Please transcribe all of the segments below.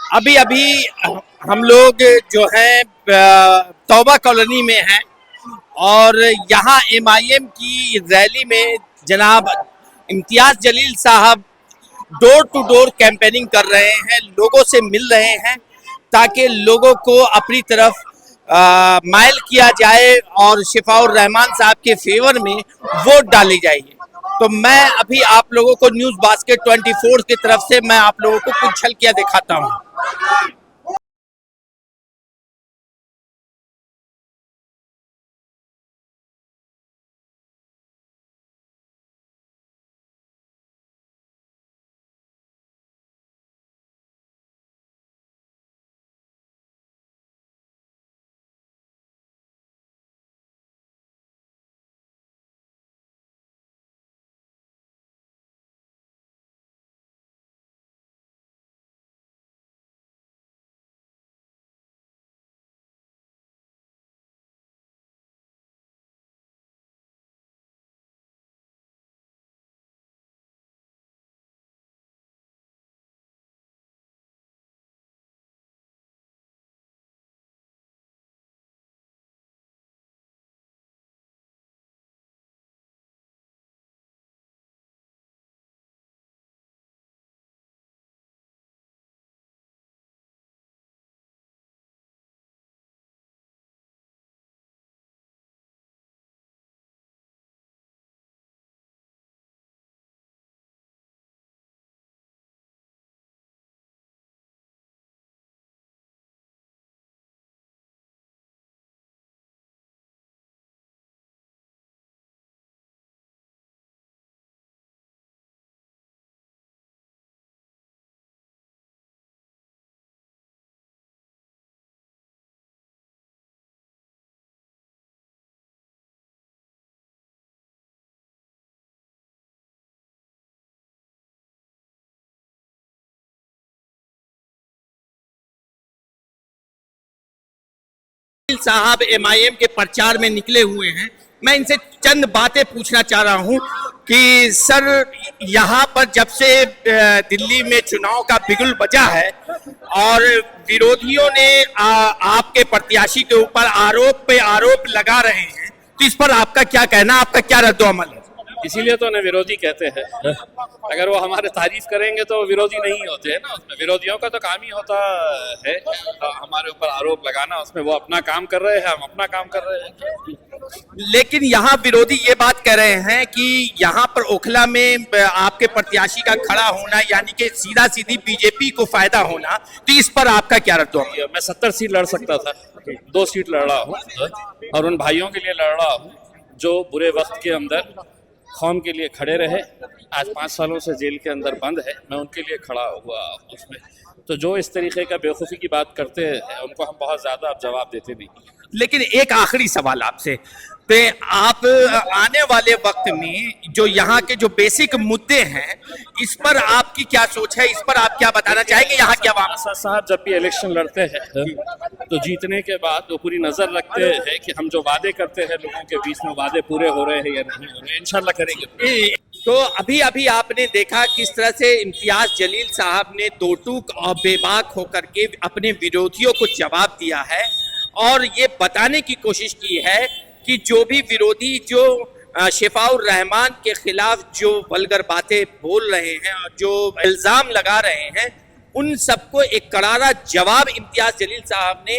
अभी अभी हम लोग जो है तौबा कॉलोनी में हैं और यहाँ एमआईएम की रैली में जनाब इम्तियाज जलील साहब डोर टू डोर कैंपेनिंग कर रहे हैं, लोगों से मिल रहे हैं ताकि लोगों को अपनी तरफ माइल किया जाए और शिफाउर रहमान साहब के फेवर में वोट डाली जाएगी। तो मैं अभी आप लोगों को न्यूज़ बास्केट 24 की तरफ से मैं आप लोगों को कुछ झलकियां दिखाता हूं। साहब एमआईएम के प्रचार में निकले हुए हैं। मैं इनसे चंद बातें पूछना चाह रहा हूं कि सर, यहां पर जब से दिल्ली में चुनाव का बिगुल बजा है और विरोधियों ने आपके प्रत्याशी के ऊपर आरोप पे आरोप लगा रहे हैं, तो इस पर आपका क्या कहना, आपका क्या रद्द-ओ-अमल है? इसीलिए तो उन्हें विरोधी कहते हैं। अगर वो हमारे तारीफ करेंगे तो विरोधी नहीं होते हैं ना। उसमें विरोधियों का तो काम ही होता है हमारे ऊपर आरोप लगाना। उसमें वो अपना काम कर रहे हैं, हम अपना काम कर रहे हैं। लेकिन यहाँ विरोधी ये बात कह रहे हैं कि यहाँ पर ओखला में आपके प्रत्याशी का खड़ा होना यानी कि सीधा सीधी बीजेपी को फायदा होना, तो इस पर आपका क्या रद्द-ओ-अमल? मैं 70 सीट लड़ सकता था, 2 सीट लड़ रहा हूँ और उन भाइयों के लिए लड़ रहा हूँ जो बुरे वक्त के अंदर कौम के लिए खड़े रहे। आज 5 सालों से जेल के अंदर बंद है, मैं उनके लिए खड़ा हुआ उसमें। तो जो इस तरीके का बेवकूफ़ी की बात करते हैं उनको हम बहुत ज़्यादा अब जवाब देते नहीं। लेकिन एक आखिरी सवाल आपसे, पे आप आने वाले वक्त में जो यहाँ के जो बेसिक मुद्दे हैं, इस पर आपकी क्या सोच है, इस पर आप क्या बताना चाहेंगे? यहाँ क्या साहब जब भी इलेक्शन लड़ते हैं तो जीतने के बाद वो पूरी नजर रखते हैं कि हम जो वादे करते हैं लोगों के बीच में वादे पूरे हो रहे हैं या नहीं हो रहे हैं। इंशाल्लाह करेंगे। तो अभी अभी आपने देखा किस तरह से इम्तियाज जलील साहब ने दो टूक और बेबाक होकर के अपने विरोधियों को जवाब दिया है और ये बताने की कोशिश की है कि जो भी विरोधी जो शिफाउर रहमान के खिलाफ जो वल्गर बातें बोल रहे हैं और जो इल्जाम लगा रहे हैं, उन सबको एक करारा जवाब इम्तियाज जलील साहब ने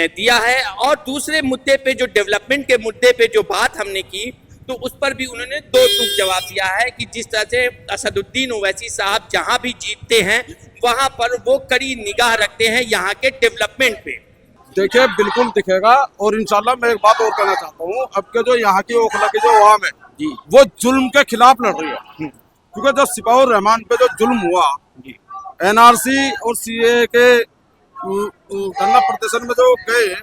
दिया है। और दूसरे मुद्दे पे जो डेवलपमेंट के मुद्दे पे जो बात हमने की, तो उस पर भी उन्होंने दो टूक जवाब दिया है कि जिस तरह से असदुद्दीन ओवैसी साहब जहां भी जीतते हैं वहां पर वो कड़ी निगाह रखते हैं यहाँ के डेवलपमेंट पे। देखिए, बिल्कुल दिखेगा। और इंशाल्लाह मैं एक बात और कहना चाहता हूँ, अब के जो यहाँ की ओखला की जो अवाम है जी, वो जुल्म के खिलाफ लड़ रही है। क्योंकि जो शिफाउर रहमान पे जो जुल्म हुआ, एनआरसी और सीए के धरना प्रदर्शन में जो गए,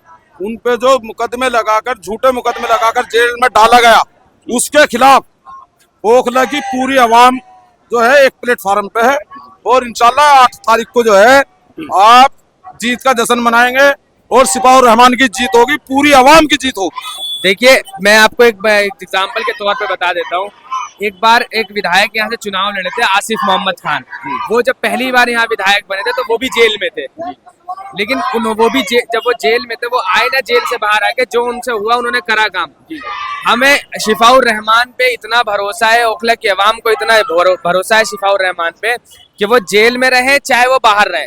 उन पे जो मुकदमे लगाकर, झूठे मुकदमे लगाकर जेल में डाला गया, उसके खिलाफ ओखला की पूरी अवाम जो है एक प्लेटफार्म पे है। और इंशाल्लाह 8 तारीख को जो है आप जीत का जश्न मनाएंगे और शिफाउर रहमान की जीत होगी, पूरी अवाम की जीत होगी। देखिए, मैं आपको एक एग्जाम्पल के तौर पे बता देता हूँ एक बार एक विधायक यहाँ से चुनाव लड़े थे, आसिफ मोहम्मद खान। वो जब पहली बार यहाँ विधायक बने थे तो वो भी जेल में थे, लेकिन वो भी जब वो जेल में थे वो आए ना जेल से बाहर आके, जो उनसे हुआ उन्होंने करा काम। हमें शिफाउर रहमान पे इतना भरोसा है, ओखला की आवाम को इतना भरोसा है शिफाउर रहमान पे कि वो जेल में रहे चाहे वो बाहर रहे,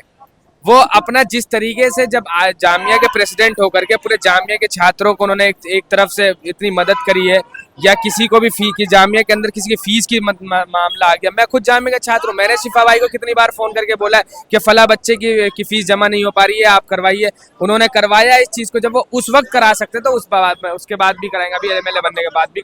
वो अपना जिस तरीके से जब जामिया के प्रेसिडेंट होकर के पूरे जामिया के छात्रों को उन्होंने एक तरफ से इतनी मदद करी है, या किसी को भी की जामिया के अंदर किसी की फीस की मामला आ गया। मैं खुद जामिया का छात्र हूँ, मैंने शिफा भाई को कितनी बार फोन करके बोला है कि फला बच्चे की फीस जमा नहीं हो पा रही है, आप करवाइए। उन्होंने करवाया इस चीज को, जब वो उस वक्त करा सकते तो उसके बाद भी कराएंगे, अभी एमएलए बनने के बाद भी